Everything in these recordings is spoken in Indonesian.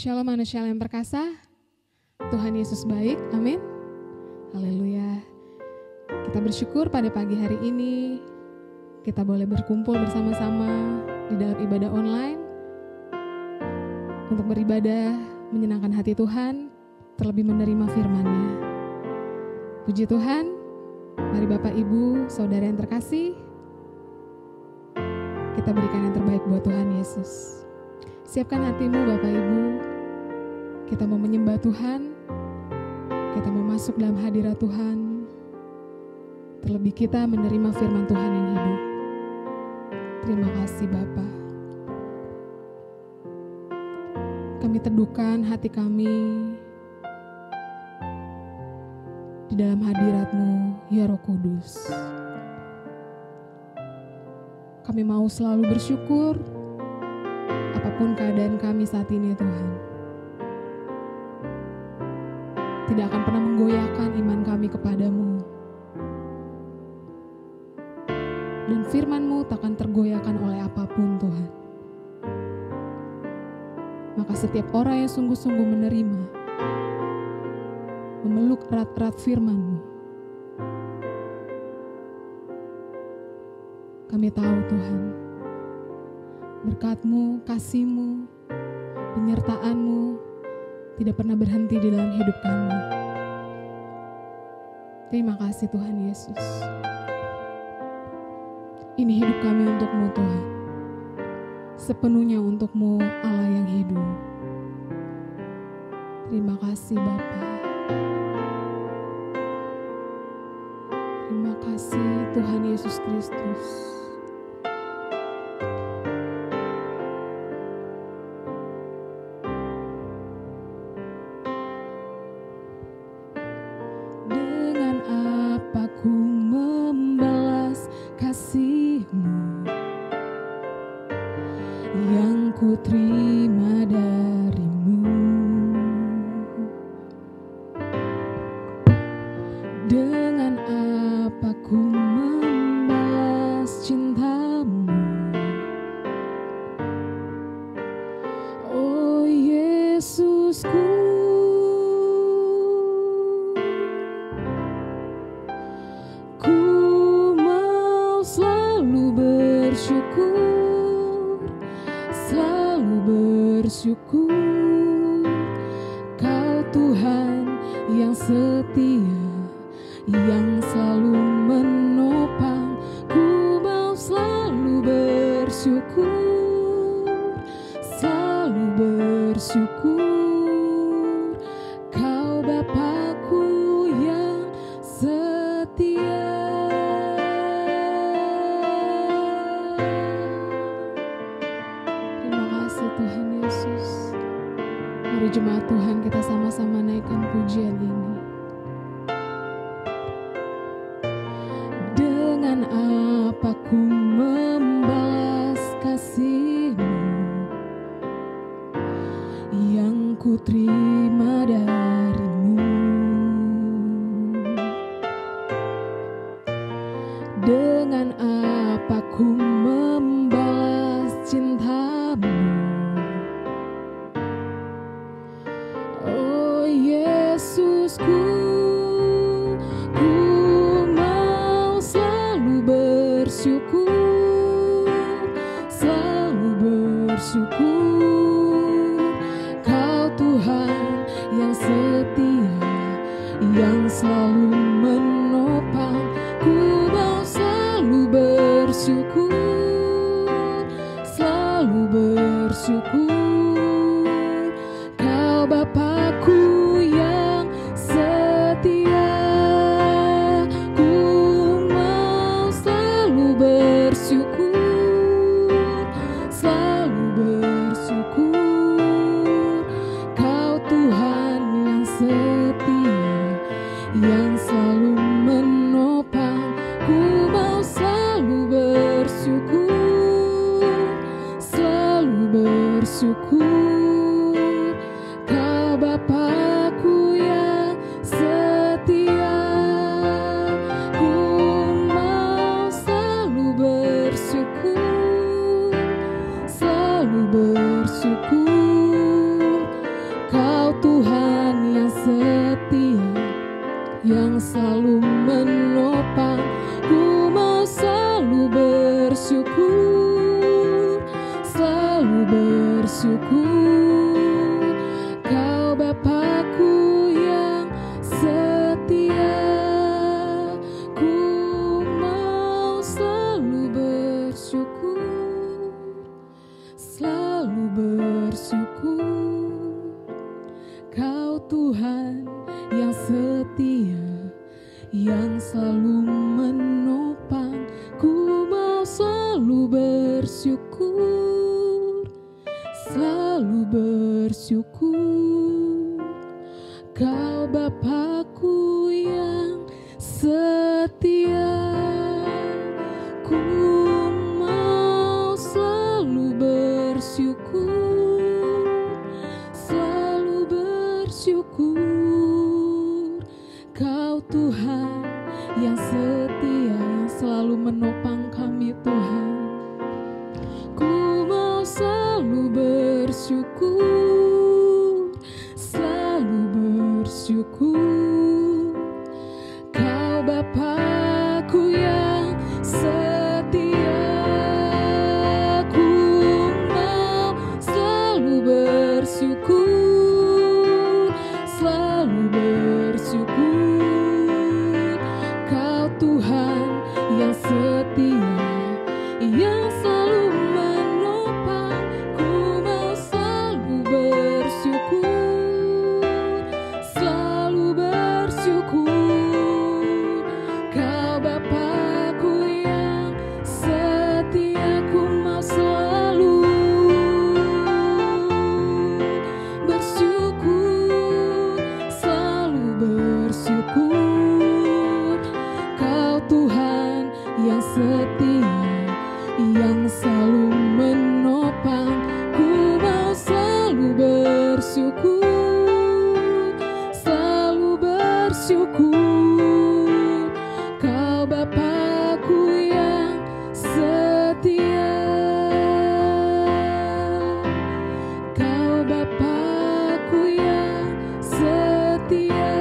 Shalom manusia yang perkasa, Tuhan Yesus baik, amin. Haleluya. Kita bersyukur pada pagi hari ini, kita boleh berkumpul bersama-sama di dalam ibadah online, untuk beribadah, menyenangkan hati Tuhan, terlebih menerima firman-Nya. Puji Tuhan, mari Bapak Ibu, Saudara yang terkasih, kita berikan yang terbaik buat Tuhan Yesus. Siapkan hatimu Bapak Ibu, kita mau menyembah Tuhan, kita mau masuk dalam hadirat Tuhan, terlebih kita menerima firman Tuhan yang hidup. Terima kasih Bapa. Kami teduhkan hati kami di dalam hadirat-Mu, ya Roh Kudus. Kami mau selalu bersyukur apapun keadaan kami saat ini ya Tuhan. Tidak akan pernah menggoyahkan iman kami kepadamu. Dan firman-Mu takkan tergoyahkan oleh apapun Tuhan. Maka setiap orang yang sungguh-sungguh menerima, memeluk erat-erat firman-Mu, kami tahu Tuhan, berkat-Mu, kasih-Mu, penyertaan-Mu tidak pernah berhenti di dalam hidup kami. Terima kasih Tuhan Yesus. Ini hidup kami untuk-Mu Tuhan. Sepenuhnya untuk-Mu Allah yang hidup. Terima kasih Bapa. Terima kasih Tuhan Yesus Kristus. selalu menopang. Ku mau selalu bersyukur, selalu bersyukur. Kau Bapakku yang setia. Ku mau selalu bersyukur, selalu bersyukur. Kau Tuhan yang setia, yang selalu menopang. Ku mau selalu bersyukur, selalu bersyukur. Kau Bapakku yang setia. Ku mau selalu bersyukur, selalu bersyukur. Kau Tuhan yang setia, yang selalu menopang kami Tuhan. Ku mau selalu bersyukur, selalu bersyukur. Kau Bapakku yang setia. Ku mau selalu bersyukur, selalu bersyukur. Kau Tuhan yang setia, yang selalu menopang. Ku mau selalu bersyukur, selalu bersyukur. Kau Bapakku yang setia. Ku mau selalu bersyukur, selalu bersyukur. Kau Tuhan yang setia, yang selalu menopang. Ku mau selalu bersyukur, selalu bersyukur. Kau Bapakku yang setia. Kau Bapakku yang setia.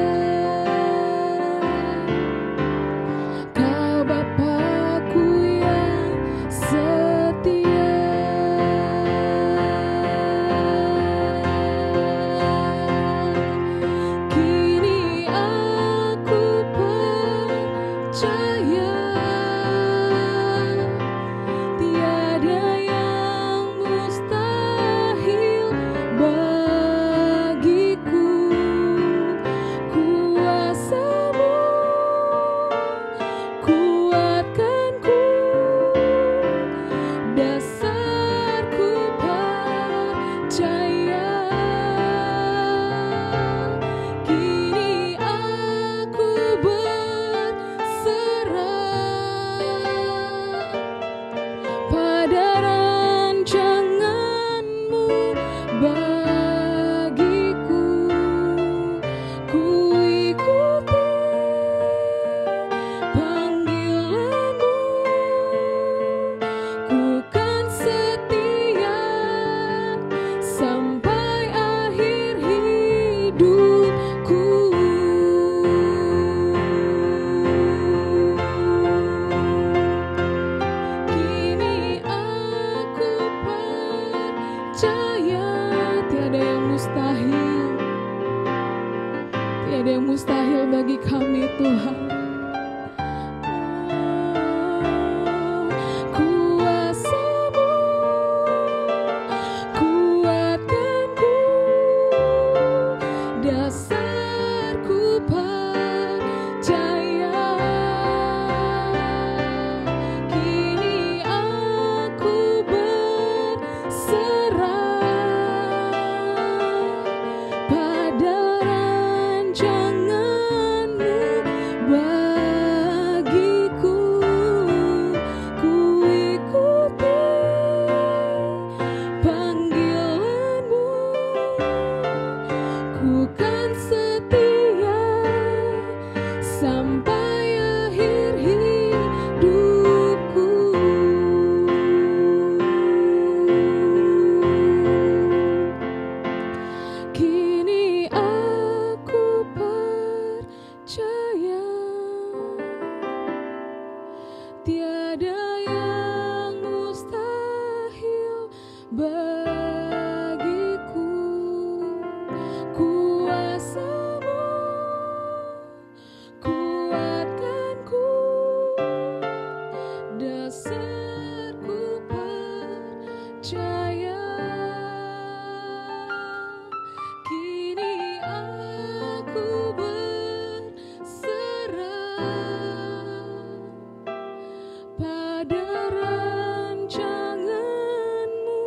Kau Bapakku yang setia. bagiku. Kuasa-Mu kuatkanku, dasarku percaya. Kini aku berserah pada rancangan-Mu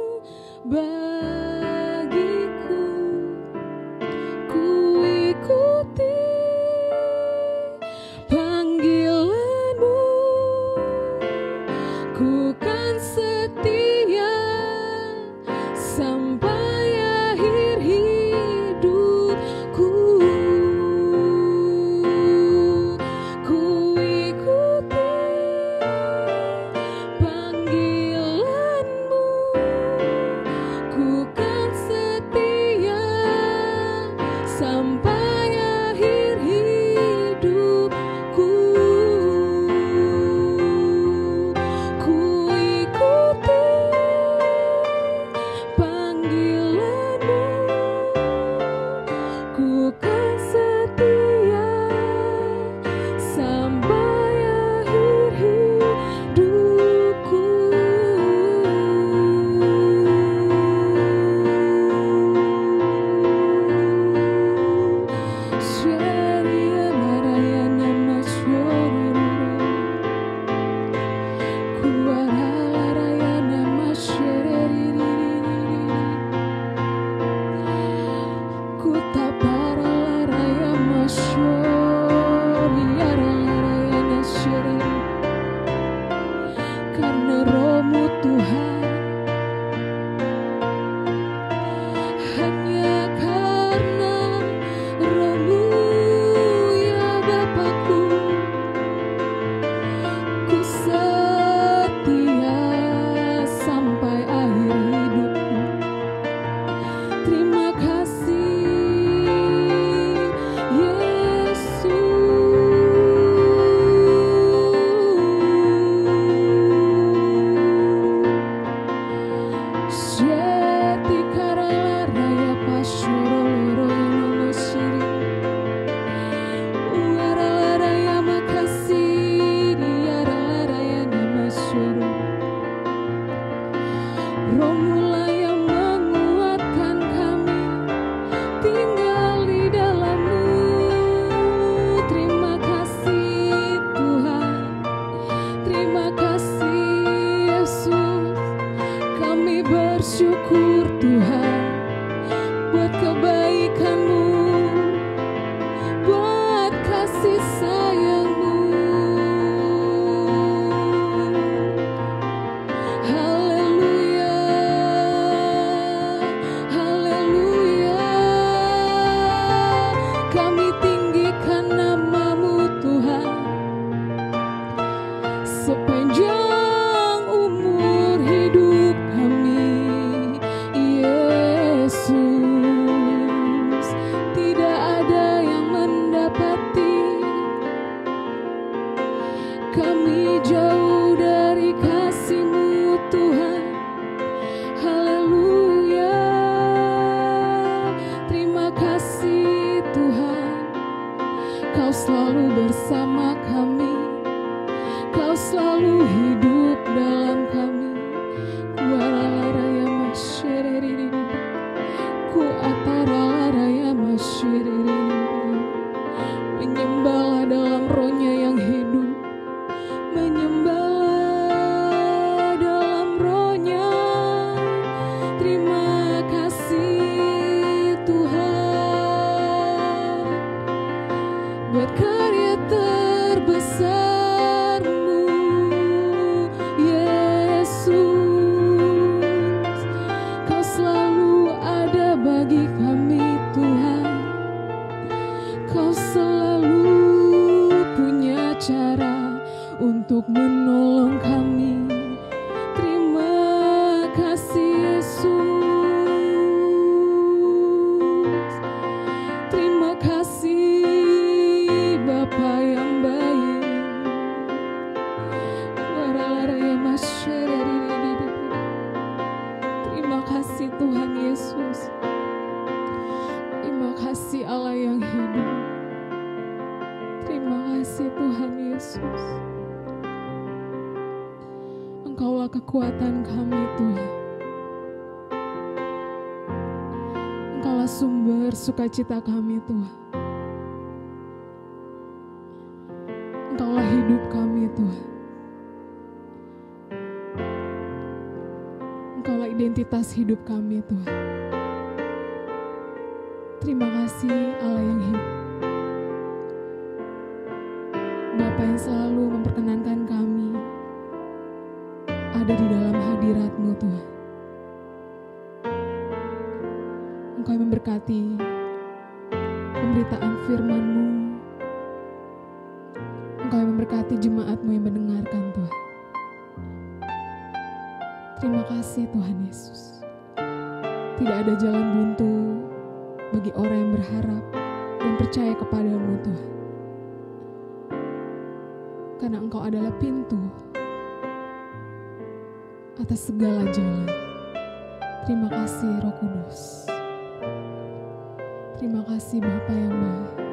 bagiku. Ku ikuti panggilan-Mu, ku kan setia sampai akhir hidupku. Ku ikuti panggilan-Mu, ku kan setia sampai akhir hidupku. Ku ikuti panggilan-Mu, ku kan setia sampai akhir hidupku. Sharia Narayana Masyururu, Kuara Narayana Masyuriri, Kutapara Narayana Masyuriara Narayana Syuriri. Karena Roh-Mu Tuhan, hanya karena Roh-Mu ya Bapakku, ku setia sampai akhir hidupku. Terima kasih Yesus. Syeti karala raya pasyuroro yono siri, uarala raya makasih diarala raya nama syuru. Roh-Mu-lah yang menguatkan kami, tinggal di dalam-Mu. Terima kasih Tuhan, terima kasih Yesus. Kami bersyukur Tuhan buat kebaikan-Mu, buat kasih sayang-Mu. Haleluya, haleluya. Kami tinggikan nama-Mu Tuhan sepanjang umur hidup kami. Yesus, tidak ada yang mendapati kami jauh dari kasih-Mu Tuhan. Haleluya, terima kasih Tuhan. Kau selalu bersama kami, Kau selalu hidup dalam kami. Kuarala raya masyiriri, ku atara raya masyiriri. Menyembahlah dalam Roh-Nya yang hidup, menyembahlah dalam Roh-Nya. Terima kasih Tuhan buat karya terbesar-Mu, Yesus. Kau selalu ada bagi kami Tuhan, Kau selalu punya cara untuk menolong kami. Terima kasih Yesus, terima kasih Bapa yang baik. Terima kami Tuhan. Engkaulah sumber sukacita kami Tuhan. Engkaulah hidup kami Tuhan. Engkaulah identitas hidup kami Tuhan. Terima kasih Allah yang hidup. Bapa yang selalu memperkenankan kami ada di dalam hadirat-Mu Tuhan. Engkau yang memberkati pemberitaan firman-Mu. Engkau yang memberkati jemaat-Mu yang mendengarkan Tuhan. Terima kasih Tuhan Yesus. Tidak ada jalan buntu bagi orang yang berharap dan percaya kepadamu Tuhan. Karena Engkau adalah pintu atas segala jalan. Terima kasih Roh Kudus. Terima kasih Bapa yang baik.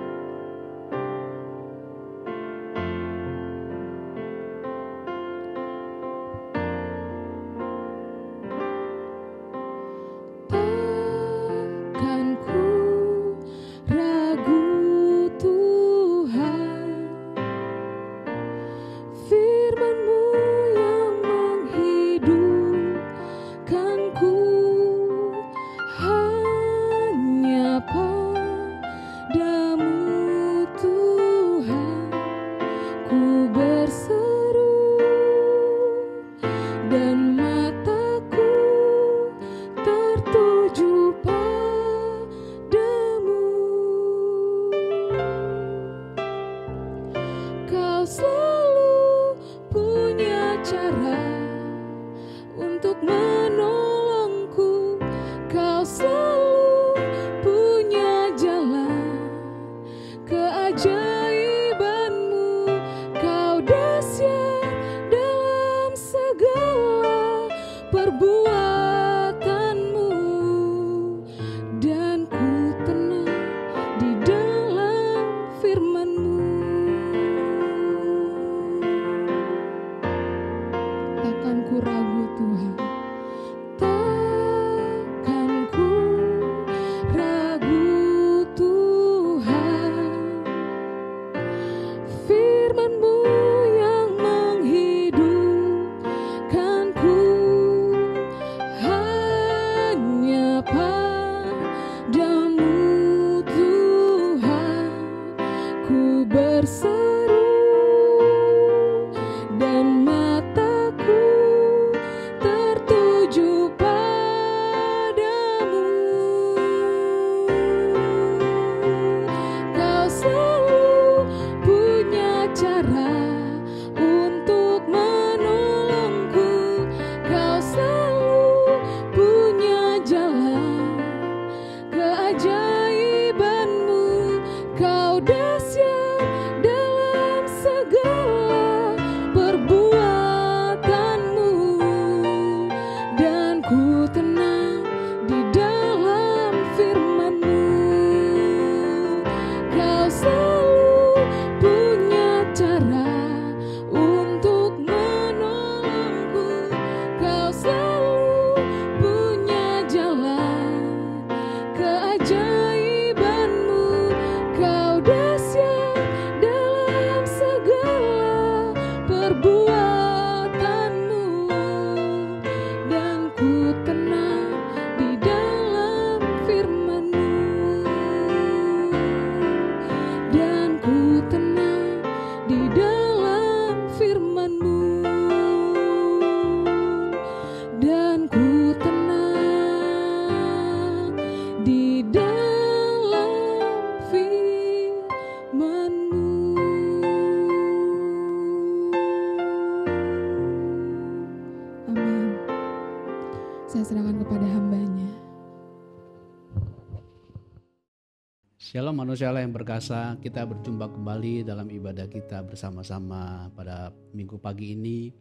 Shalom manusia yang berkasa, kita berjumpa kembali dalam ibadah kita bersama-sama pada minggu pagi ini.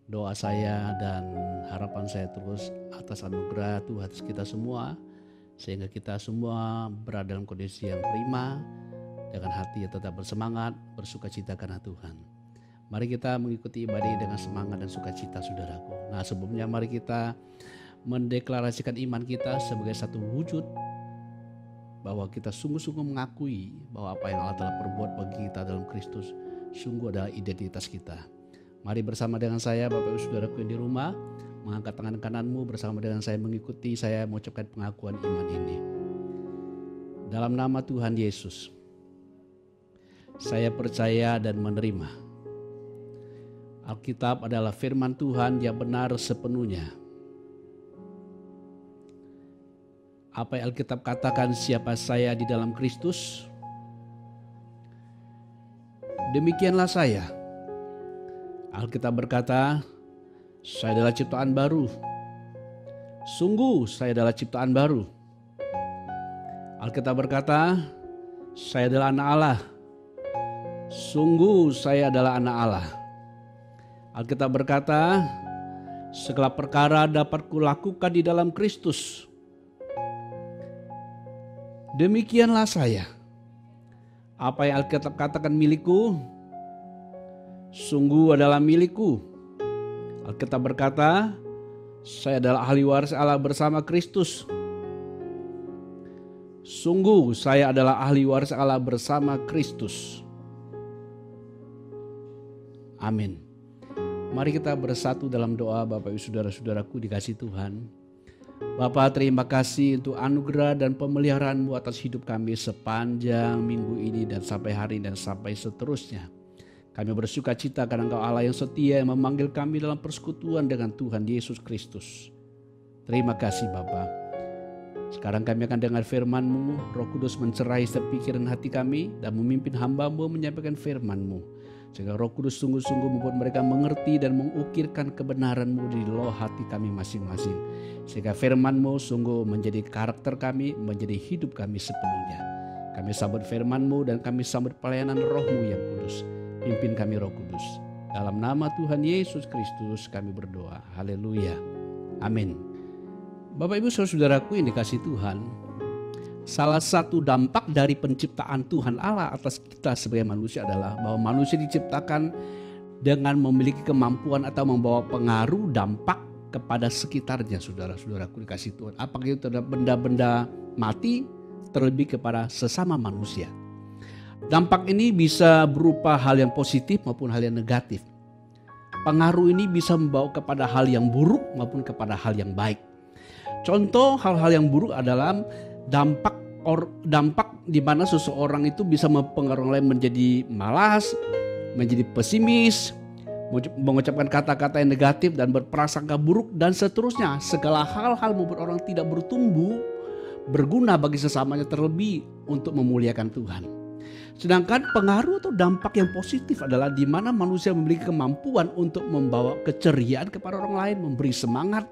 Doa saya dan harapan saya terus atas anugerah Tuhan atas kita semua, sehingga kita semua berada dalam kondisi yang prima, dengan hati yang tetap bersemangat, bersukacita karena Tuhan. Mari kita mengikuti ibadah ini dengan semangat dan sukacita saudaraku. Nah, sebelumnya mari kita mendeklarasikan iman kita sebagai satu wujud bahwa kita sungguh-sungguh mengakui bahwa apa yang Allah telah perbuat bagi kita dalam Kristus sungguh adalah identitas kita. Mari bersama dengan saya, Bapak Ibu Saudaraku yang di rumah, mengangkat tangan kananmu bersama dengan saya, mengikuti saya mengucapkan pengakuan iman ini. Dalam nama Tuhan Yesus, saya percaya dan menerima Alkitab adalah firman Tuhan yang benar sepenuhnya. Apa yang Alkitab katakan siapa saya di dalam Kristus, demikianlah saya. Alkitab berkata, saya adalah ciptaan baru. Sungguh saya adalah ciptaan baru. Alkitab berkata, saya adalah anak Allah. Sungguh saya adalah anak Allah. Alkitab berkata, segala perkara dapat kulakukan di dalam Kristus. Demikianlah saya. Apa yang Alkitab katakan milikku, sungguh adalah milikku. Alkitab berkata, saya adalah ahli waris Allah bersama Kristus. Sungguh saya adalah ahli waris Allah bersama Kristus. Amin. Mari kita bersatu dalam doa. Bapak Ibu Saudara-saudaraku dikasih Tuhan. Bapa, terima kasih untuk anugerah dan pemeliharaan-Mu atas hidup kami sepanjang minggu ini dan sampai hari ini dan sampai seterusnya. Kami bersuka cita karena Engkau Allah yang setia yang memanggil kami dalam persekutuan dengan Tuhan Yesus Kristus. Terima kasih Bapa. Sekarang kami akan dengar firman-Mu. Roh Kudus mencerai setiap pikiran hati kami dan memimpin hamba-Mu menyampaikan firman-Mu. Sehingga Roh Kudus sungguh-sungguh membuat mereka mengerti dan mengukirkan kebenaran-Mu di dalam hati kami masing-masing. Sehingga firman-Mu sungguh menjadi karakter kami, menjadi hidup kami sepenuhnya. Kami sambut firman-Mu dan kami sambut pelayanan Roh-Mu yang kudus. Pimpin kami Roh Kudus. Dalam nama Tuhan Yesus Kristus kami berdoa. Haleluya. Amin. Bapak Ibu Saudaraku yang dikasih Tuhan, salah satu dampak dari penciptaan Tuhan Allah atas kita sebagai manusia adalah bahwa manusia diciptakan dengan memiliki kemampuan atau membawa pengaruh dampak kepada sekitarnya. Saudara-saudaraku dikasih Tuhan, apakah itu adalah benda-benda mati, terlebih kepada sesama manusia. Dampak ini bisa berupa hal yang positif maupun hal yang negatif. Pengaruh ini bisa membawa kepada hal yang buruk maupun kepada hal yang baik. Contoh hal-hal yang buruk adalah dampak di mana seseorang itu bisa mempengaruhi orang lain menjadi malas, menjadi pesimis, mengucapkan kata-kata yang negatif dan berprasangka buruk dan seterusnya. Segala hal-hal membuat orang tidak bertumbuh, berguna bagi sesamanya terlebih untuk memuliakan Tuhan. Sedangkan pengaruh atau dampak yang positif adalah di mana manusia memiliki kemampuan untuk membawa keceriaan kepada orang lain, memberi semangat,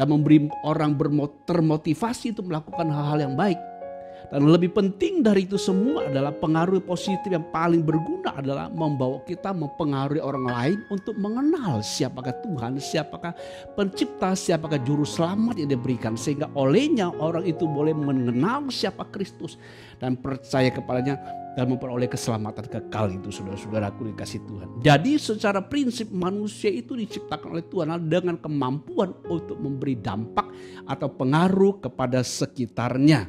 dan memberi orang termotivasi untuk melakukan hal-hal yang baik. Dan lebih penting dari itu semua adalah pengaruh positif yang paling berguna adalah membawa kita mempengaruhi orang lain untuk mengenal siapakah Tuhan, siapakah pencipta, siapakah juru selamat yang diberikan. Sehingga olehnya orang itu boleh mengenal siapa Kristus dan percaya kepadanya dan memperoleh keselamatan kekal itu, saudara-saudaraku dikasih Tuhan. Jadi secara prinsip manusia itu diciptakan oleh Tuhan dengan kemampuan untuk memberi dampak atau pengaruh kepada sekitarnya.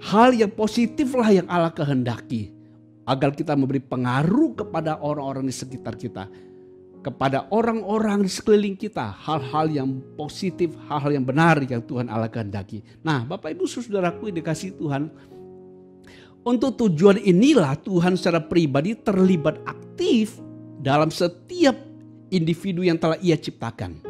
Hal yang positiflah yang Allah kehendaki agar kita memberi pengaruh kepada orang-orang di sekitar kita, kepada orang-orang di sekeliling kita, hal-hal yang positif, hal-hal yang benar yang Tuhan Allah kehendaki. Nah, Bapak Ibu Saudaraku yang dikasihi Tuhan, untuk tujuan inilah Tuhan secara pribadi terlibat aktif dalam setiap individu yang telah Ia ciptakan.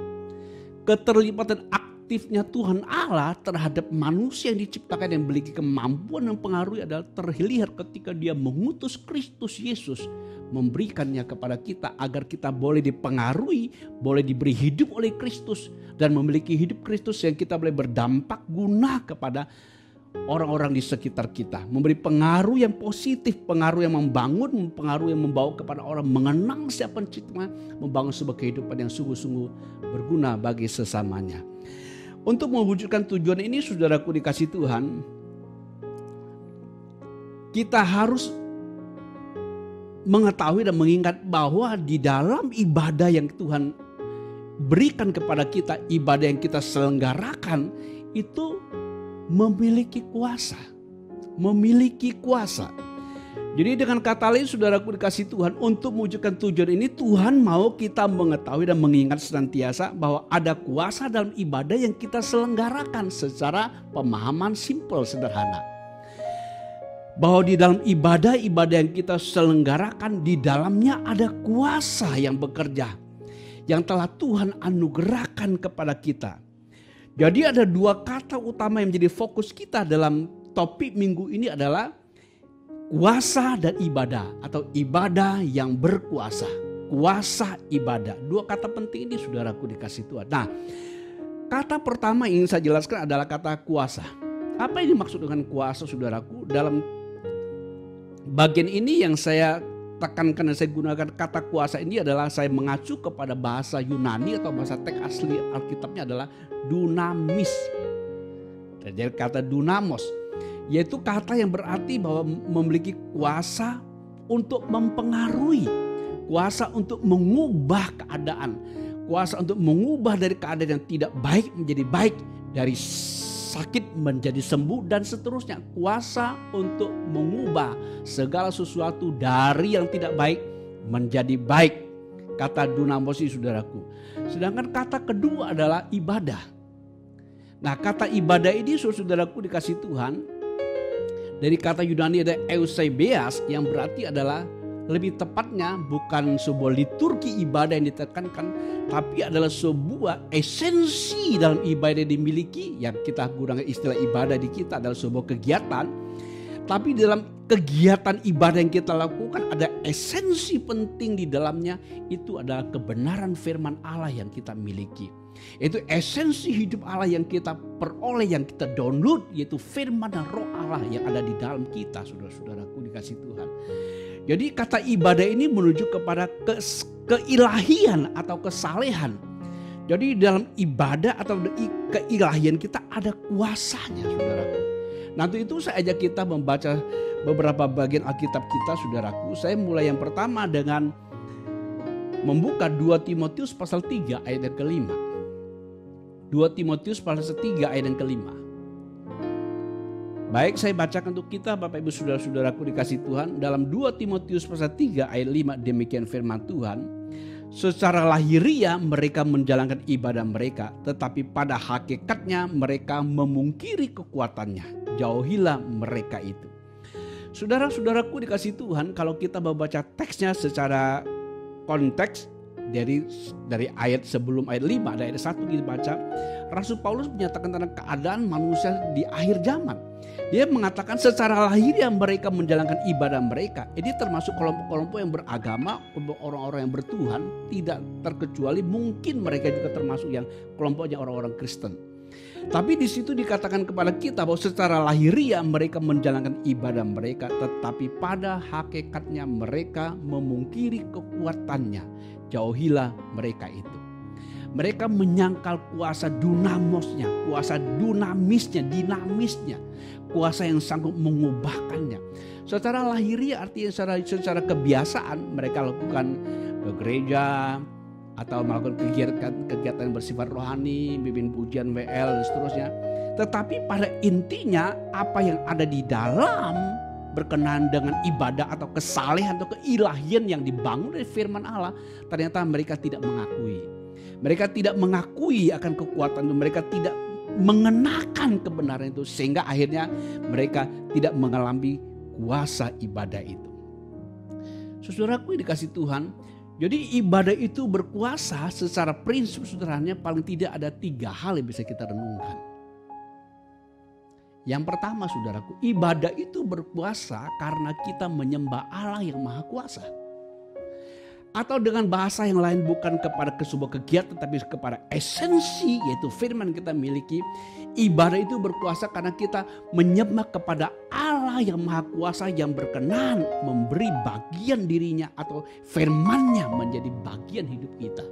Keterlibatan aktifnya Tuhan Allah terhadap manusia yang diciptakan yang memiliki kemampuan dan pengaruh adalah terlihat ketika Dia mengutus Kristus Yesus, memberikannya kepada kita agar kita boleh dipengaruhi, boleh diberi hidup oleh Kristus dan memiliki hidup Kristus yang kita boleh berdampak guna kepada orang-orang di sekitar kita, memberi pengaruh yang positif, pengaruh yang membangun, pengaruh yang membawa kepada orang mengenang siapa pencipta, membangun sebuah kehidupan yang sungguh-sungguh berguna bagi sesamanya. Untuk mewujudkan tujuan ini, saudaraku dikasih Tuhan, kita harus mengetahui dan mengingat bahwa di dalam ibadah yang Tuhan berikan kepada kita, ibadah yang kita selenggarakan itu memiliki kuasa. Memiliki kuasa. Jadi dengan kata lain saudaraku dikasih Tuhan, untuk mewujudkan tujuan ini Tuhan mau kita mengetahui dan mengingat senantiasa bahwa ada kuasa dalam ibadah yang kita selenggarakan secara pemahaman simpel sederhana. Bahwa di dalam ibadah yang kita selenggarakan, di dalamnya ada kuasa yang bekerja, yang telah Tuhan anugerahkan kepada kita. Jadi ada dua kata utama yang menjadi fokus kita dalam topik minggu ini adalah kuasa dan ibadah, atau ibadah yang berkuasa. Kuasa ibadah. Dua kata penting ini saudaraku dikasih Tuhan. Nah, kata pertama yang ingin saya jelaskan adalah kata kuasa. Apa yang dimaksud dengan kuasa saudaraku? Dalam bagian ini yang saya tekankan dan saya gunakan kata kuasa ini adalah saya mengacu kepada bahasa Yunani atau bahasa teks asli Alkitabnya adalah dunamis. Dari kata dunamos, yaitu kata yang berarti bahwa memiliki kuasa untuk mempengaruhi, kuasa untuk mengubah keadaan, kuasa untuk mengubah dari keadaan yang tidak baik menjadi baik, dari sakit menjadi sembuh dan seterusnya. Kuasa untuk mengubah segala sesuatu dari yang tidak baik menjadi baik. Kata dunamos ini saudaraku. Sedangkan kata kedua adalah ibadah. Nah, kata ibadah ini saudaraku dikasih Tuhan, dari kata Yunani ada eusebeas yang berarti adalah, lebih tepatnya bukan sebuah liturgi ibadah yang ditekankan, tapi adalah sebuah esensi dalam ibadah yang dimiliki. Yang kita gunakan istilah ibadah di kita adalah sebuah kegiatan. Tapi dalam kegiatan ibadah yang kita lakukan ada esensi penting di dalamnya, itu adalah kebenaran firman Allah yang kita miliki. Itu esensi hidup Allah yang kita peroleh, yang kita download, yaitu firman dan roh Allah yang ada di dalam kita, saudara-saudaraku dikasih Tuhan. Jadi kata ibadah ini menuju kepada keilahian atau kesalehan. Jadi dalam ibadah atau keilahian kita ada kuasanya, saudaraku. Nanti itu saya ajak kita membaca beberapa bagian Alkitab kita, saudaraku. Saya mulai yang pertama dengan membuka 2 Timotius pasal 3 ayat yang kelima. 2 Timotius pasal 3 ayat yang kelima. Baik, saya bacakan untuk kita Bapak Ibu saudara-saudaraku dikasih Tuhan. Dalam 2 Timotius pasal 3 ayat 5 demikian firman Tuhan. Secara lahiriah mereka menjalankan ibadah mereka, tetapi pada hakikatnya mereka memungkiri kekuatannya. Jauhilah mereka itu. Saudara-saudaraku dikasih Tuhan, kalau kita membaca teksnya secara konteks, dari ayat sebelum ayat 5 ada ayat 1 kita baca, Rasul Paulus menyatakan tentang keadaan manusia di akhir zaman. Dia mengatakan secara lahiriah mereka menjalankan ibadah mereka. Ini termasuk kelompok-kelompok yang beragama, orang-orang yang bertuhan, tidak terkecuali mungkin mereka juga termasuk yang kelompoknya orang-orang Kristen. Tapi di situ dikatakan kepada kita bahwa secara lahiriah mereka menjalankan ibadah mereka, tetapi pada hakikatnya mereka memungkiri kekuatannya. Jauhilah mereka itu. Mereka menyangkal kuasa dunamosnya, kuasa dinamisnya, kuasa yang sanggup mengubahkannya. Secara lahiriah artinya secara kebiasaan mereka lakukan ke gereja atau melakukan kegiatan bersifat rohani, bimbing pujian, WL dan seterusnya. Tetapi pada intinya apa yang ada di dalam berkenaan dengan ibadah atau kesalehan atau keilahian yang dibangun dari firman Allah, ternyata mereka tidak mengakui. Mereka tidak mengakui akan kekuatan itu, mereka tidak mengenakan kebenaran itu, sehingga akhirnya mereka tidak mengalami kuasa ibadah itu. Saudaraku dikasih Tuhan, jadi ibadah itu berkuasa secara prinsip sederhananya paling tidak ada 3 hal yang bisa kita renungkan. Yang pertama saudaraku, ibadah itu berkuasa karena kita menyembah Allah yang maha kuasa. Atau dengan bahasa yang lain, bukan kepada sebuah kegiatan tapi kepada esensi, yaitu firman kita miliki. Ibadah itu berkuasa karena kita menyembah kepada Allah yang maha kuasa, yang berkenan memberi bagian dirinya atau firmannya menjadi bagian hidup kita.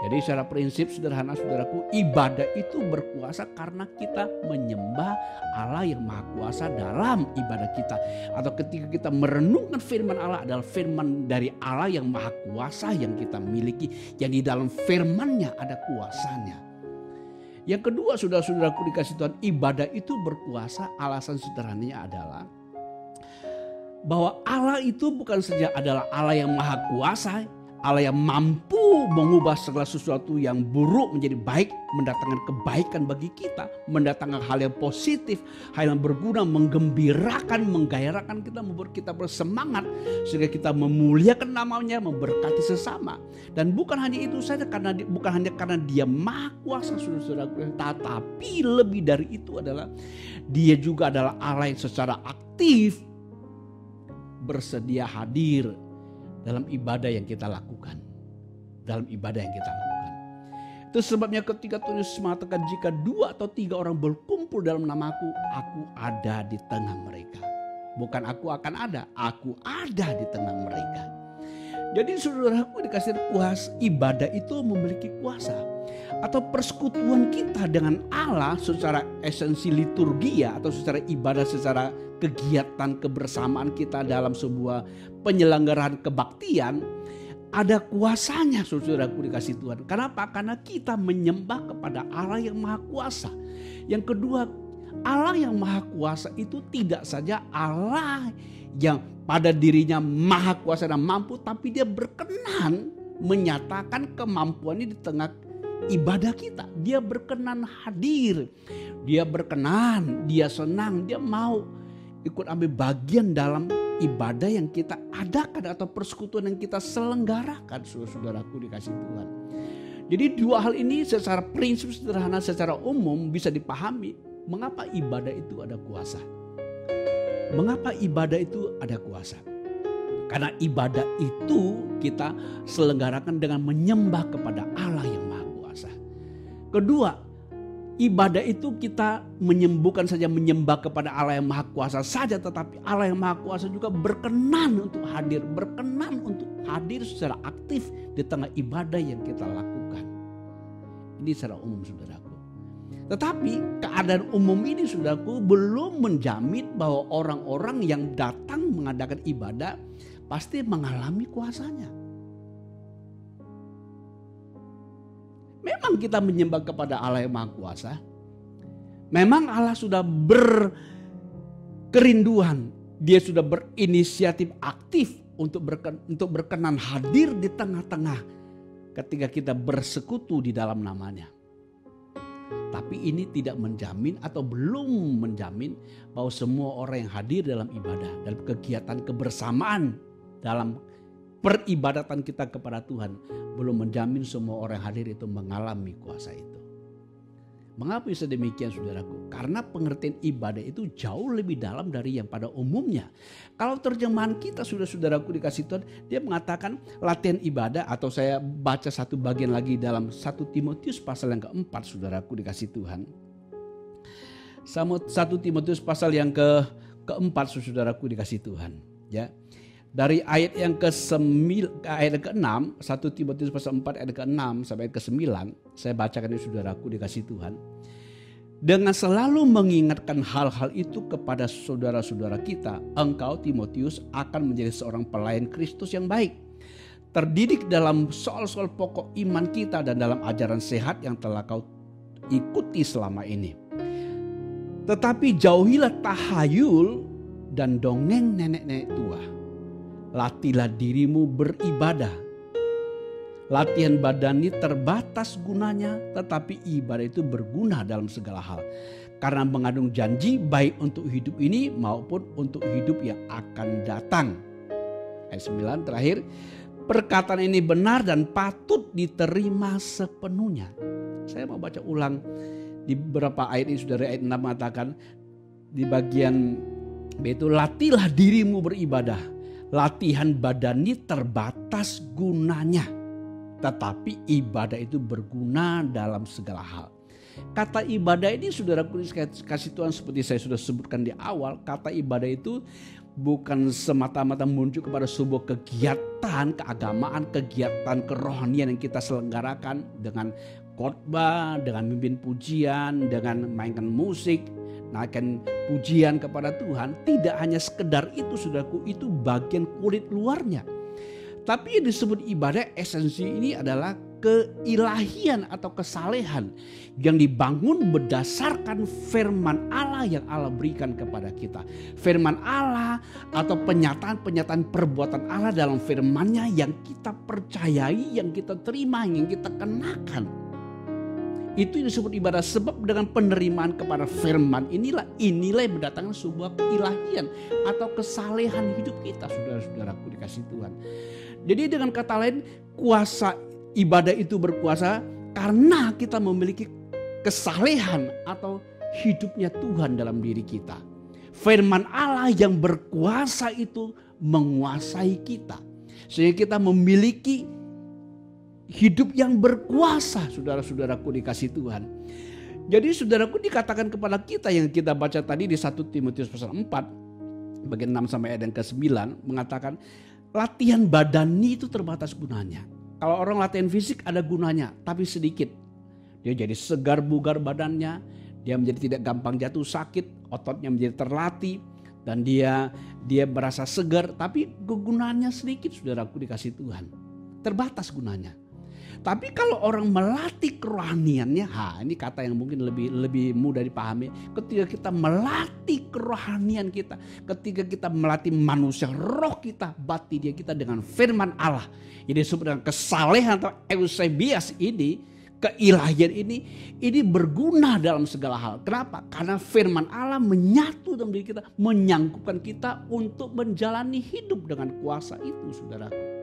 Jadi secara prinsip sederhana saudaraku, ibadah itu berkuasa karena kita menyembah Allah yang Maha Kuasa dalam ibadah kita. Atau ketika kita merenungkan firman Allah adalah firman dari Allah yang Maha Kuasa yang kita miliki. Yang di dalam firman-Nya ada kuasanya. Yang kedua saudara-saudaraku dikasih Tuhan, ibadah itu berkuasa, alasan sederhananya adalah bahwa Allah itu bukan saja adalah Allah yang Maha Kuasa, Allah yang mampu mengubah segala sesuatu yang buruk menjadi baik, mendatangkan kebaikan bagi kita, mendatangkan hal yang positif, hal yang berguna, menggembirakan, menggairahkan kita, membuat kita bersemangat sehingga kita memuliakan namanya, memberkati sesama. Dan bukan hanya itu saja, bukan hanya karena Dia Maha Kuasa saudara-saudara, tetapi lebih dari itu adalah Dia juga adalah Allah yang secara aktif bersedia hadir dalam ibadah yang kita lakukan. Dalam ibadah yang kita lakukan. Itu sebabnya ketika Tuhan Yesus mengatakan, jika 2 atau 3 orang berkumpul dalam namaku, aku ada di tengah mereka. Bukan aku akan ada, aku ada di tengah mereka. Jadi saudaraku dikasih kuasa, ibadah itu memiliki kuasa. Atau persekutuan kita dengan Allah secara esensi liturgia atau secara ibadah, secara kegiatan kebersamaan kita dalam sebuah penyelenggaraan kebaktian, ada kuasanya saudaraku dikasih Tuhan. Kenapa? Karena kita menyembah kepada Allah yang Maha Kuasa. Yang kedua, Allah yang Maha Kuasa itu tidak saja Allah yang pada dirinya Maha Kuasa dan mampu, tapi Dia berkenan menyatakan kemampuannya di tengah ibadah kita. Dia berkenan hadir, Dia berkenan, Dia senang, Dia mau ikut ambil bagian dalam ibadah yang kita adakan atau persekutuan yang kita selenggarakan, saudaraku dikasih Tuhan. Jadi 2 hal ini secara prinsip sederhana, secara umum bisa dipahami mengapa ibadah itu ada kuasa. Mengapa ibadah itu ada kuasa? Karena ibadah itu kita selenggarakan dengan menyembah kepada Allah yang Maha Kuasa. Kedua, ibadah itu kita bukan saja menyembah kepada Allah yang Maha Kuasa saja, tetapi Allah yang Maha Kuasa juga berkenan untuk hadir secara aktif di tengah ibadah yang kita lakukan. Ini secara umum saudaraku. Tetapi keadaan umum ini saudaraku belum menjamin bahwa orang-orang yang datang mengadakan ibadah pasti mengalami kuasanya. Memang kita menyembah kepada Allah yang Maha Kuasa. Memang Allah sudah berkerinduan. Dia sudah berinisiatif aktif untuk berkenan hadir di tengah-tengah ketika kita bersekutu di dalam namanya. Tapi ini tidak menjamin atau belum menjamin bahwa semua orang yang hadir dalam ibadah, dalam kegiatan kebersamaan, dalam peribadatan kita kepada Tuhan, belum menjamin semua orang hadir itu mengalami kuasa itu. Mengapa bisa demikian saudaraku? Karena pengertian ibadah itu jauh lebih dalam dari yang pada umumnya. Kalau terjemahan kita saudaraku dikasih Tuhan, dia mengatakan latihan ibadah, atau saya baca satu bagian lagi dalam 1 Timotius pasal yang keempat saudaraku dikasih Tuhan. 1 Timotius pasal yang keempat saudaraku dikasih Tuhan. Ya. Dari ayat yang ayat ke-6, 1 Timotius pasal 4 ayat ke-6 sampai ayat ke-9, saya bacakan ini saudaraku dikasih Tuhan. Dengan selalu mengingatkan hal-hal itu kepada saudara-saudara kita, engkau Timotius akan menjadi seorang pelayan Kristus yang baik, terdidik dalam soal-soal pokok iman kita dan dalam ajaran sehat yang telah kau ikuti selama ini. Tetapi jauhilah tahayul dan dongeng nenek-nenek tua. Latihlah dirimu beribadah. Latihan badani terbatas gunanya, tetapi ibadah itu berguna dalam segala hal. Karena mengandung janji baik untuk hidup ini maupun untuk hidup yang akan datang. Ayat 9 terakhir, perkataan ini benar dan patut diterima sepenuhnya. Saya mau baca ulang di beberapa ayat ini, saudara. Ayat 6 mengatakan di bagian B itu, latihlah dirimu beribadah. Latihan badani terbatas gunanya, tetapi ibadah itu berguna dalam segala hal. Kata ibadah ini saudaraku kasih Tuhan, seperti saya sudah sebutkan di awal, kata ibadah itu bukan semata-mata muncul kepada sebuah kegiatan keagamaan, kegiatan kerohanian yang kita selenggarakan dengan khotbah, dengan mimpin pujian, dengan mainkan musik, naikkan pujian kepada Tuhan. Tidak hanya sekedar itu saudaraku, itu bagian kulit luarnya. Tapi yang disebut ibadah esensi ini adalah keilahian atau kesalehan yang dibangun berdasarkan firman Allah yang Allah berikan kepada kita. Firman Allah atau penyataan-penyataan perbuatan Allah dalam firman-Nya yang kita percayai, yang kita terima, yang kita kenakan. Itu yang disebut ibadah, sebab dengan penerimaan kepada firman inilah yang mendatangkan sebuah keilahian atau kesalehan hidup kita, saudara-saudaraku dikasih Tuhan. Jadi dengan kata lain, kuasa ibadah itu berkuasa karena kita memiliki kesalehan atau hidupnya Tuhan dalam diri kita. Firman Allah yang berkuasa itu menguasai kita, sehingga kita memiliki hidup yang berkuasa, saudara-saudaraku dikasih Tuhan. Jadi saudaraku, dikatakan kepada kita yang kita baca tadi di 1 Timotius pasal 4 bagian 6 sampai ayat yang ke-9 mengatakan latihan badani itu terbatas gunanya. Kalau orang latihan fisik ada gunanya, tapi sedikit. Dia jadi segar bugar badannya, dia menjadi tidak gampang jatuh sakit, ototnya menjadi terlatih, dan dia merasa segar, tapi kegunaannya sedikit, saudaraku dikasih Tuhan. Terbatas gunanya. Tapi kalau orang melatih kerohaniannya, ini kata yang mungkin lebih mudah dipahami. Ketika kita melatih kerohanian kita, ketika kita melatih manusia roh kita, batin kita dengan firman Allah, ini disebut dengan kesalehan atau eusebias ini, keilahian ini berguna dalam segala hal. Kenapa? Karena firman Allah menyatu dalam diri kita, menyangkupkan kita untuk menjalani hidup dengan kuasa itu, saudaraku.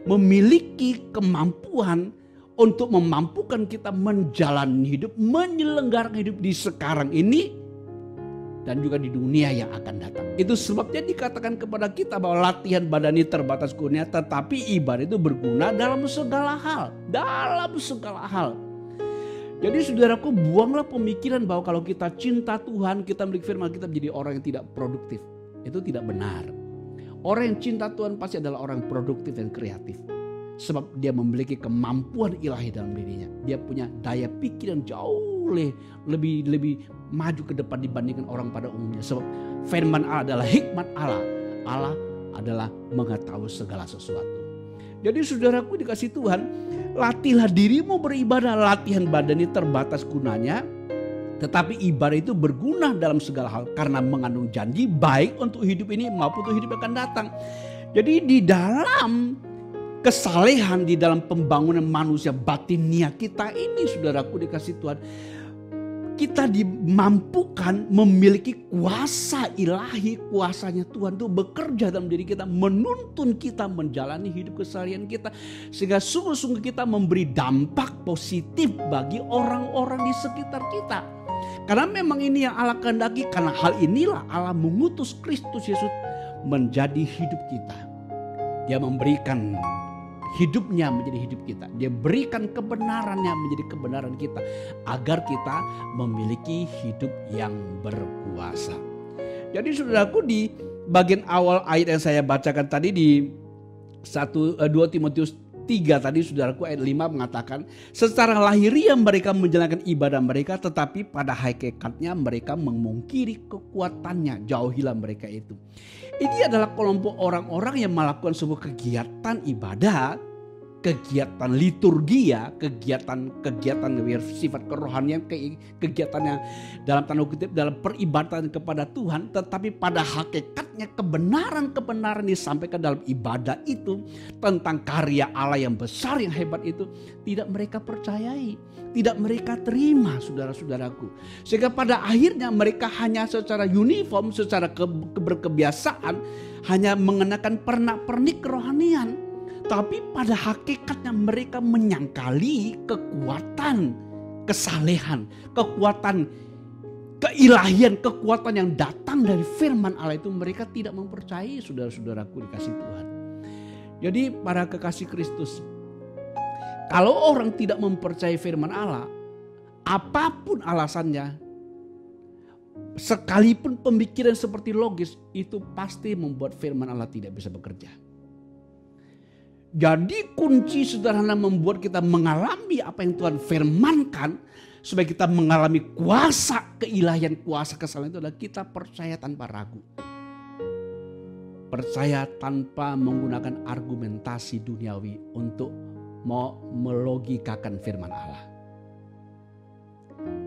Memiliki kemampuan untuk memampukan kita menjalani hidup, menyelenggarakan hidup di sekarang ini dan juga di dunia yang akan datang. Itu sebabnya dikatakan kepada kita bahwa latihan badani terbatas gunanya, tetapi ibadah itu berguna dalam segala hal. Dalam segala hal. Jadi saudaraku, buanglah pemikiran bahwa kalau kita cinta Tuhan, kita memiliki firman, kita menjadi orang yang tidak produktif. Itu tidak benar. Orang yang cinta Tuhan pasti adalah orang produktif dan kreatif. Sebab dia memiliki kemampuan ilahi dalam dirinya. Dia punya daya pikir yang jauh lebih maju ke depan dibandingkan orang pada umumnya. Sebab firman Allah adalah hikmat Allah. Allah adalah mengetahui segala sesuatu. Jadi saudaraku dikasih Tuhan, latihlah dirimu beribadah. Latihan badani terbatas gunanya, tetapi ibadah itu berguna dalam segala hal karena mengandung janji baik untuk hidup ini maupun untuk hidup yang akan datang. Jadi di dalam kesalehan, di dalam pembangunan manusia batinia kita ini, saudaraku dikasih Tuhan, kita dimampukan memiliki kuasa ilahi, kuasanya Tuhan itu bekerja dalam diri kita, menuntun kita menjalani hidup keseharian kita, sehingga sungguh-sungguh kita memberi dampak positif bagi orang-orang di sekitar kita. Karena memang ini yang Allah kehendaki, karena hal inilah Allah mengutus Kristus Yesus menjadi hidup kita. Dia memberikan hidupnya menjadi hidup kita. Dia berikan kebenarannya menjadi kebenaran kita, agar kita memiliki hidup yang berkuasa. Jadi saudaraku, di bagian awal ayat yang saya bacakan tadi di 2 Timotius 3 tadi, saudaraku, ayat 5 mengatakan, secara lahiriah mereka menjalankan ibadah mereka, tetapi pada hakikatnya mereka memungkiri kekuatannya. Jauhilah mereka itu. Ini adalah kelompok orang-orang yang melakukan sebuah kegiatan ibadah, kegiatan liturgia, kegiatan sifat kerohanian, kegiatan yang dalam tanda kutip dalam peribadatan kepada Tuhan, tetapi pada hakikatnya kebenaran-kebenaran disampaikan dalam ibadah itu tentang karya Allah yang besar, yang hebat itu tidak mereka percayai, tidak mereka terima, saudara-saudaraku. Sehingga pada akhirnya mereka hanya secara uniform, secara berkebiasaan hanya mengenakan pernak-pernik kerohanian. Tapi pada hakikatnya mereka menyangkali kekuatan kesalehan, kekuatan keilahian, kekuatan yang datang dari firman Allah itu mereka tidak mempercayai, saudara-saudaraku dikasih Tuhan. Jadi para kekasih Kristus, kalau orang tidak mempercayai firman Allah, apapun alasannya, sekalipun pemikiran seperti logis, itu pasti membuat firman Allah tidak bisa bekerja. Jadi kunci sederhana membuat kita mengalami apa yang Tuhan firmankan, supaya kita mengalami kuasa keilahian, kuasa kesalahan, itu adalah kita percaya tanpa ragu. Percaya tanpa menggunakan argumentasi duniawi untuk mau melogikakan firman Allah.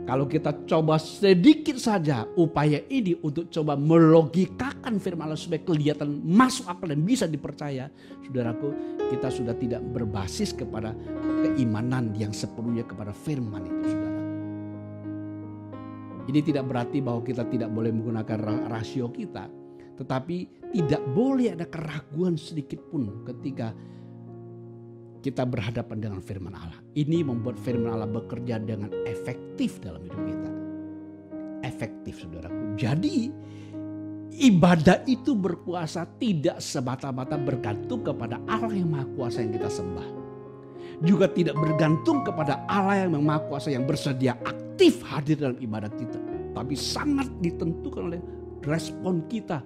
Kalau kita coba sedikit saja upaya ini untuk coba melogikakan firman Allah supaya kelihatan masuk akal dan bisa dipercaya, saudaraku, kita sudah tidak berbasis kepada keimanan yang sepenuhnya kepada firman itu, saudara. Ini tidak berarti bahwa kita tidak boleh menggunakan rasio kita, tetapi tidak boleh ada keraguan sedikit pun ketika kita berhadapan dengan firman Allah. Ini membuat firman Allah bekerja dengan efektif dalam hidup kita. Efektif, saudaraku. Jadi ibadah itu berkuasa tidak semata-mata bergantung kepada Allah yang Maha Kuasa yang kita sembah. Juga tidak bergantung kepada Allah yang Maha Kuasa yang bersedia aktif hadir dalam ibadah kita. Tapi sangat ditentukan oleh respon kita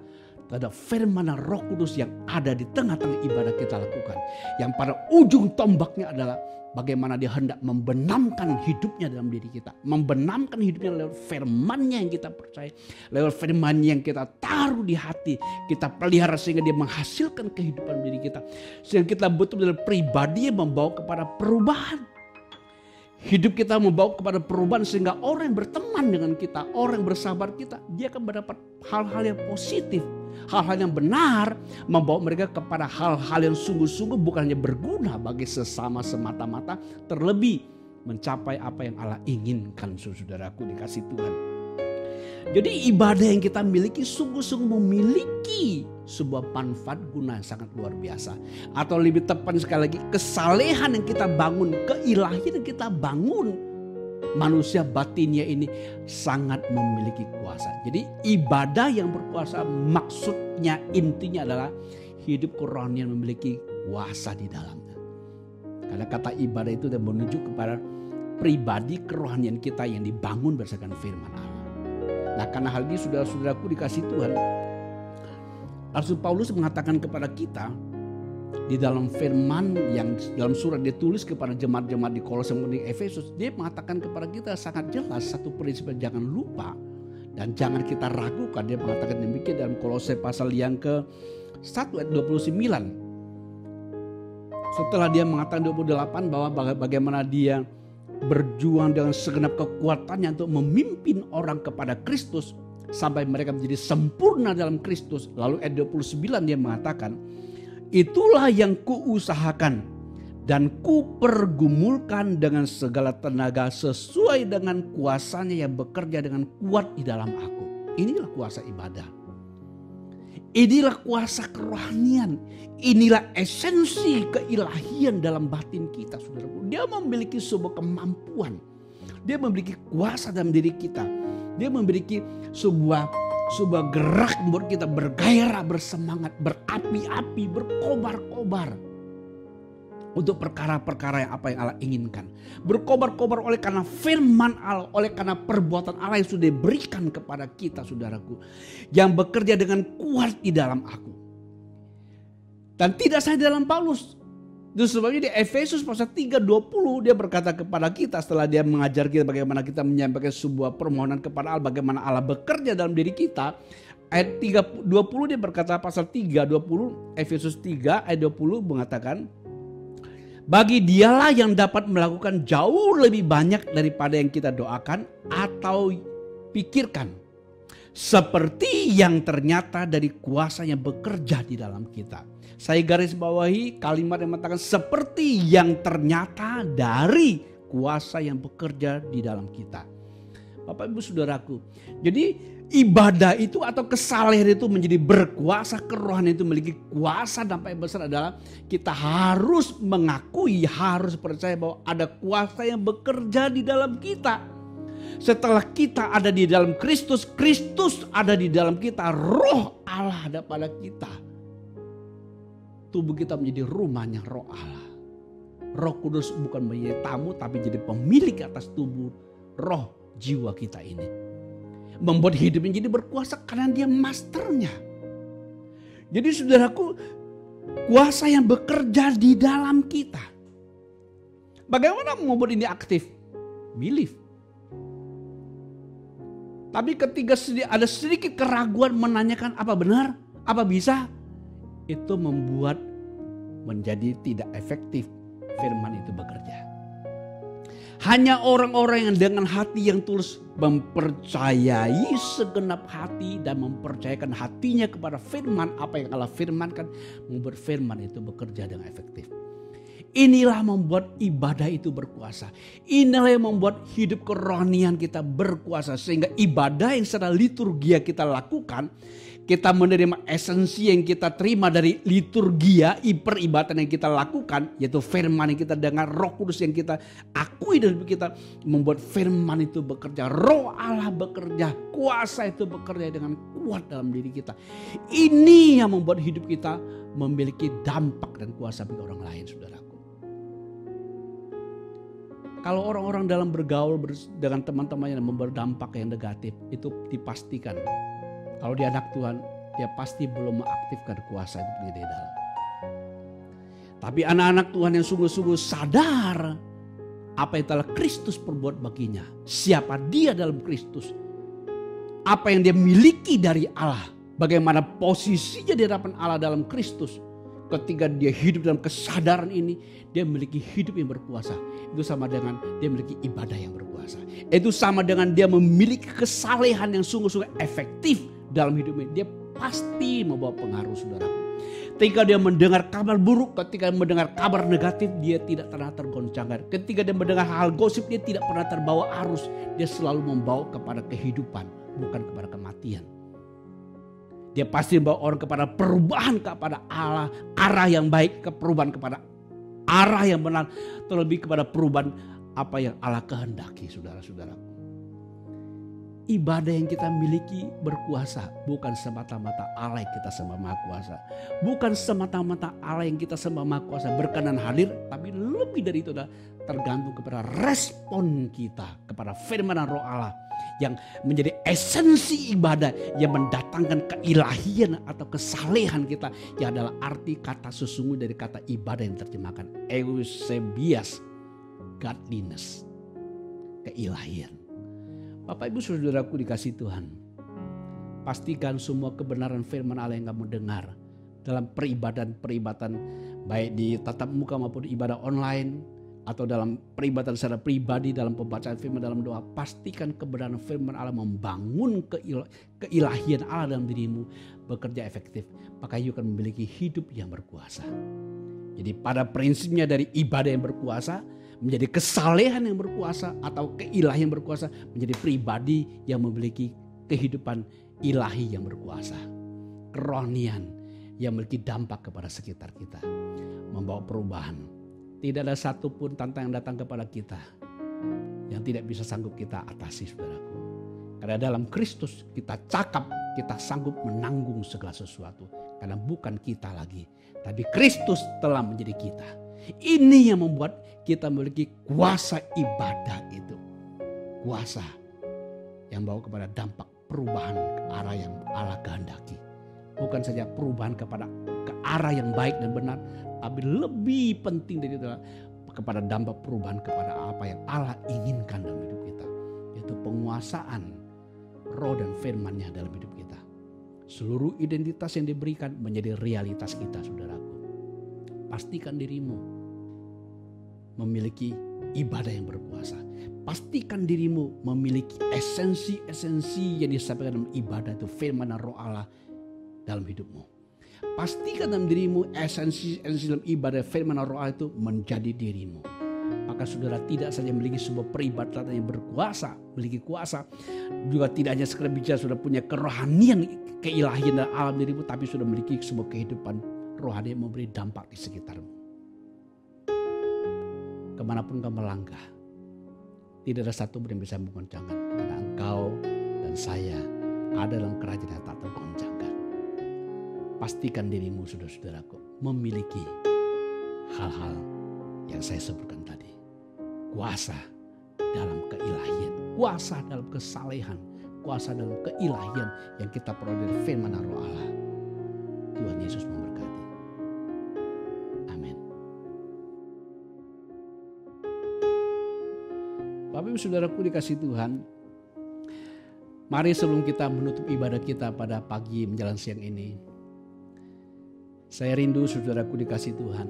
terhadap firman Roh Kudus yang ada di tengah-tengah ibadah kita lakukan. Yang pada ujung tombaknya adalah bagaimana dia hendak membenamkan hidupnya dalam diri kita. Membenamkan hidupnya lewat firman-Nya yang kita percaya. Lewat firman yang kita taruh di hati. Kita pelihara sehingga dia menghasilkan kehidupan diri kita. Sehingga kita betul-betul pribadi yang membawa kepada perubahan. Hidup kita membawa kepada perubahan sehingga orang yang berteman dengan kita, orang yang bersahabat kita, dia akan mendapat hal-hal yang positif. Hal-hal yang benar membawa mereka kepada hal-hal yang sungguh-sungguh bukan hanya berguna bagi sesama semata-mata, terlebih mencapai apa yang Allah inginkan, saudaraku dikasih Tuhan. Jadi ibadah yang kita miliki sungguh-sungguh memiliki sebuah manfaat guna yang sangat luar biasa. Atau lebih tepat sekali lagi, kesalehan yang kita bangun, keilahian yang kita bangun, manusia batinnya ini sangat memiliki kuasa. Jadi ibadah yang berkuasa maksudnya intinya adalah hidup kerohanian memiliki kuasa di dalamnya. Karena kata ibadah itu dan menuju kepada pribadi kerohanian kita yang dibangun berdasarkan firman Allah. Nah, karena hal ini saudara-saudaraku dikasih Tuhan, Rasul Paulus mengatakan kepada kita di dalam firman yang dalam surat dia tulis kepada jemaat-jemaat di Kolose dan di Efesus, dia mengatakan kepada kita sangat jelas satu prinsip yang jangan lupa dan jangan kita ragukan. Dia mengatakan demikian dalam Kolose pasal yang ke-1 ayat 29. Setelah dia mengatakan 28 bahwa bagaimana dia berjuang dengan segenap kekuatannya untuk memimpin orang kepada Kristus sampai mereka menjadi sempurna dalam Kristus. Lalu ayat 29 dia mengatakan, itulah yang kuusahakan dan kupergumulkan dengan segala tenaga sesuai dengan kuasanya yang bekerja dengan kuat di dalam aku. Inilah kuasa ibadah. Inilah kuasa kerohanian. Inilah esensi keilahian dalam batin kita, saudaraku. Dia memiliki sebuah kemampuan. Dia memiliki kuasa dalam diri kita. Dia memiliki sebuah gerak membuat kita bergairah, bersemangat, berapi-api, berkobar-kobar untuk perkara-perkara yang apa yang Allah inginkan. Berkobar-kobar oleh karena firman Allah, oleh karena perbuatan Allah yang sudah diberikan kepada kita, saudaraku, yang bekerja dengan kuat di dalam aku. Dan tidak saja dalam Paulus. Itu sebabnya di Efesus pasal 3:20 dia berkata kepada kita setelah dia mengajar kita bagaimana kita menyampaikan sebuah permohonan kepada Allah, bagaimana Allah bekerja dalam diri kita. Ayat 20 dia berkata pasal 3:20, Efesus 3 ayat 20 mengatakan, bagi dialah yang dapat melakukan jauh lebih banyak daripada yang kita doakan atau pikirkan. Seperti yang ternyata dari kuasa yang bekerja di dalam kita. Saya garis bawahi kalimat yang mengatakan seperti yang ternyata dari kuasa yang bekerja di dalam kita. Bapak Ibu Saudaraku, jadi ibadah itu atau kesalehan itu menjadi berkuasa, kerohanian itu memiliki kuasa dampak yang besar adalah kita harus mengakui, harus percaya bahwa ada kuasa yang bekerja di dalam kita. Setelah kita ada di dalam Kristus, Kristus ada di dalam kita, Roh Allah ada pada kita. Tubuh kita menjadi rumahnya Roh Allah. Roh Kudus bukan menjadi tamu tapi jadi pemilik atas tubuh roh jiwa kita ini. membuat hidup menjadi berkuasa karena dia masternya. Jadi saudaraku, kuasa yang bekerja di dalam kita. Bagaimana membuat ini aktif? Believe. Tapi ketika ada sedikit keraguan menanyakan apa benar, apa bisa, itu membuat menjadi tidak efektif firman itu bekerja. Hanya orang-orang yang dengan hati yang tulus mempercayai segenap hati dan mempercayakan hatinya kepada firman, apa yang Allah firmankan, membuat firman itu bekerja dengan efektif. Inilah membuat ibadah itu berkuasa. Inilah yang membuat hidup kerohanian kita berkuasa. Sehingga ibadah yang secara liturgia kita lakukan, kita menerima esensi yang kita terima dari liturgia, peribadatan yang kita lakukan, yaitu firman yang kita dengar, Roh Kudus yang kita akui dan kita membuat firman itu bekerja. Roh Allah bekerja, kuasa itu bekerja dengan kuat dalam diri kita. Ini yang membuat hidup kita memiliki dampak dan kuasa bagi orang lain, saudaraku. Kalau orang-orang dalam bergaul dengan teman-temannya dan memberi dampak yang negatif, itu dipastikan. Kalau dia anak Tuhan, dia pasti belum mengaktifkan kuasa itu di dalam. Tapi anak-anak Tuhan yang sungguh-sungguh sadar apa yang telah Kristus perbuat baginya, siapa dia dalam Kristus, apa yang dia miliki dari Allah, bagaimana posisinya di hadapan Allah dalam Kristus. Ketika dia hidup dalam kesadaran ini, dia memiliki hidup yang berkuasa. Itu sama dengan dia memiliki ibadah yang berkuasa. Itu sama dengan dia memiliki kesalehan yang sungguh-sungguh efektif dalam hidupnya. Dia pasti membawa pengaruh, saudaraku. Ketika dia mendengar kabar buruk, ketika mendengar kabar negatif, dia tidak pernah tergoncangkan. Ketika dia mendengar hal gosip, dia tidak pernah terbawa arus. Dia selalu membawa kepada kehidupan, bukan kepada kematian. Dia pasti membawa orang kepada perubahan kepada Allah, arah yang baik, ke perubahan kepada arah yang benar, terlebih kepada perubahan apa yang Allah kehendaki, saudara-saudara. Ibadah yang kita miliki berkuasa, bukan semata-mata Allah yang kita sembah Maha Kuasa, bukan semata-mata Allah yang kita sembah Maha Kuasa berkenan hadir, tapi lebih dari itu adalah tergantung kepada respon kita kepada firman dan Roh Allah yang menjadi esensi ibadah, yang mendatangkan keilahian atau kesalehan kita, yang adalah arti kata sesungguh dari kata ibadah yang terjemahkan eusebias, godliness, keilahian. Bapak Ibu saudaraku dikasih Tuhan, pastikan semua kebenaran firman Allah yang kamu dengar dalam peribadatan baik di tatap muka maupun ibadah online atau dalam peribadatan secara pribadi, dalam pembacaan firman, dalam doa, pastikan kebenaran firman Allah membangun keilahian Allah dalam dirimu bekerja efektif, maka you akan memiliki hidup yang berkuasa. Jadi pada prinsipnya dari ibadah yang berkuasa menjadi kesalehan yang berkuasa atau keilahian yang berkuasa, menjadi pribadi yang memiliki kehidupan ilahi yang berkuasa. Kerohanian yang memiliki dampak kepada sekitar kita, membawa perubahan. Tidak ada satupun tantangan yang datang kepada kita yang tidak bisa sanggup kita atasi, saudaraku. Karena dalam Kristus kita cakap, kita sanggup menanggung segala sesuatu. Karena bukan kita lagi, tapi Kristus telah menjadi kita. Ini yang membuat kita memiliki kuasa ibadah itu. Kuasa yang bawa kepada dampak perubahan ke arah yang Allah kehendaki. Bukan saja perubahan ke arah yang baik dan benar, tapi lebih penting dari itu kepada dampak perubahan kepada apa yang Allah inginkan dalam hidup kita. Yaitu penguasaan roh dan firman-Nya dalam hidup kita. Seluruh identitas yang diberikan menjadi realitas kita, saudaraku. Pastikan dirimu memiliki ibadah yang berkuasa. Pastikan dirimu memiliki esensi-esensi yang disampaikan dalam ibadah itu, firman dan Roh Allah dalam hidupmu. Pastikan dalam dirimu esensi dalam ibadah firman dan Roh Allah itu menjadi dirimu. Maka saudara tidak saja memiliki sebuah peribadatan yang berkuasa, memiliki kuasa, juga tidak hanya sekedar bicara sudah punya kerohanian, keilahian dan alam dirimu, tapi sudah memiliki sebuah kehidupan rohani yang memberi dampak di sekitarmu. Kemanapun kamu melangkah, tidak ada satu pun yang bisa menggoncangkan, karena engkau dan saya ada dalam kerajaan yang tak tergoncangkan. Pastikan dirimu, saudara-saudaraku, memiliki hal-hal yang saya sebutkan tadi. Kuasa dalam keilahian, kuasa dalam kesalehan, kuasa dalam keilahian yang kita peroleh dari firman Roh Allah. Tuhan Yesus memberkati. Amin. Bapak Ibu Saudaraku dikasih Tuhan, mari sebelum kita menutup ibadah kita pada pagi menjelang siang ini, saya rindu saudaraku dikasih Tuhan,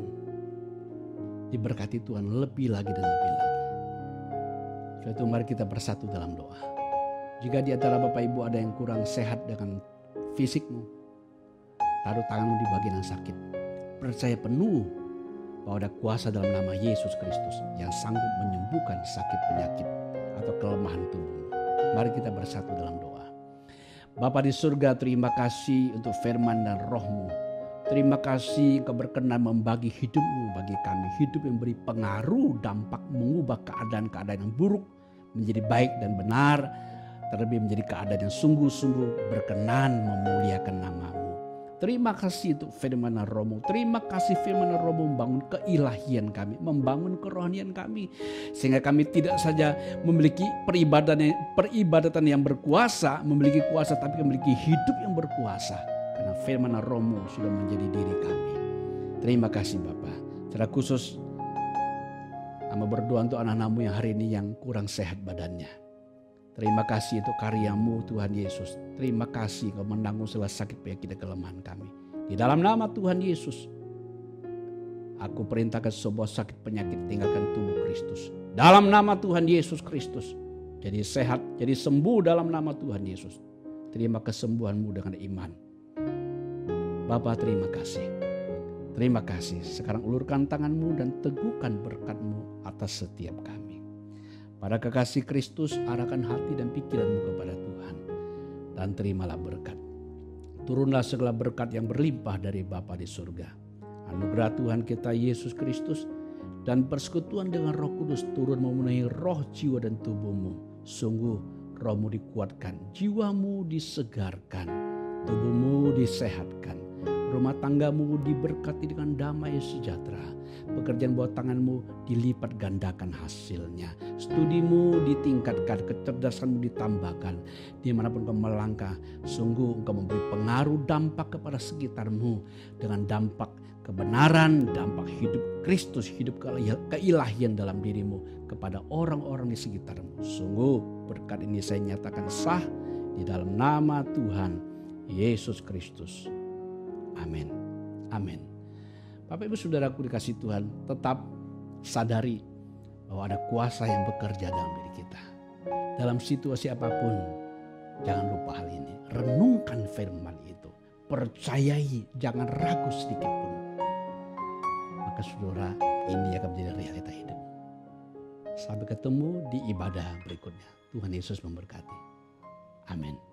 diberkati Tuhan lebih lagi dan lebih lagi. Setelah itu mari kita bersatu dalam doa. Jika di antara Bapak Ibu ada yang kurang sehat dengan fisikmu, taruh tanganmu di bagian yang sakit. Percaya penuh bahwa ada kuasa dalam nama Yesus Kristus yang sanggup menyembuhkan sakit penyakit atau kelemahan tubuhmu. Mari kita bersatu dalam doa. Bapa di surga, terima kasih untuk firman dan roh-Mu. Terima kasih Engkau berkenan membagi hidupmu bagi kami. Hidup yang beri pengaruh, dampak mengubah keadaan-keadaan yang buruk menjadi baik dan benar. Terlebih menjadi keadaan yang sungguh-sungguh berkenan memuliakan nama-Mu. Terima kasih untuk firman dan roh-Mu. Terima kasih firman dan roh-Mu membangun keilahian kami, membangun kerohanian kami. Sehingga kami tidak saja memiliki peribadatan yang berkuasa, memiliki kuasa, tapi memiliki hidup yang berkuasa. Karena firman dan roh-Mu sudah menjadi diri kami. Terima kasih Bapa. Secara khusus, Amba berdoa untuk anak-anak-Mu yang hari ini yang kurang sehat badannya. Terima kasih untuk karya-Mu Tuhan Yesus. Terima kasih Engkau menanggung segala sakit penyakit dan kelemahan kami. Di dalam nama Tuhan Yesus, aku perintahkan sebuah sakit penyakit tinggalkan tubuh Kristus. Dalam nama Tuhan Yesus Kristus, jadi sehat, jadi sembuh dalam nama Tuhan Yesus. Terima kesembuhan-Mu dengan iman. Bapa, terima kasih. Terima kasih. Sekarang ulurkan tangan-Mu dan teguhkan berkat-Mu atas setiap kami. Pada kekasih Kristus, arahkan hati dan pikiran-Mu kepada Tuhan. Dan terimalah berkat. Turunlah segala berkat yang berlimpah dari Bapa di surga. Anugerah Tuhan kita Yesus Kristus dan persekutuan dengan Roh Kudus turun memenuhi roh, jiwa dan tubuhmu. Sungguh rohmu dikuatkan, jiwamu disegarkan, tubuhmu disehatkan. Rumah tanggamu diberkati dengan damai sejahtera. Pekerjaan buat tanganmu dilipat gandakan hasilnya. Studimu ditingkatkan, kecerdasanmu ditambahkan. Dimanapun kau melangkah, sungguh engkau memberi pengaruh dampak kepada sekitarmu. Dengan dampak kebenaran, dampak hidup Kristus, hidup keilahian dalam dirimu kepada orang-orang di sekitarmu. Sungguh berkat ini saya nyatakan sah di dalam nama Tuhan Yesus Kristus. Amin. Amin. Bapak Ibu Saudaraku dikasih Tuhan, tetap sadari bahwa ada kuasa yang bekerja dalam diri kita. Dalam situasi apapun, jangan lupa hal ini. Renungkan firman itu. Percayai, jangan ragu sedikit pun. Maka saudara, ini akan menjadi realita hidup. Sampai ketemu di ibadah berikutnya. Tuhan Yesus memberkati. Amin.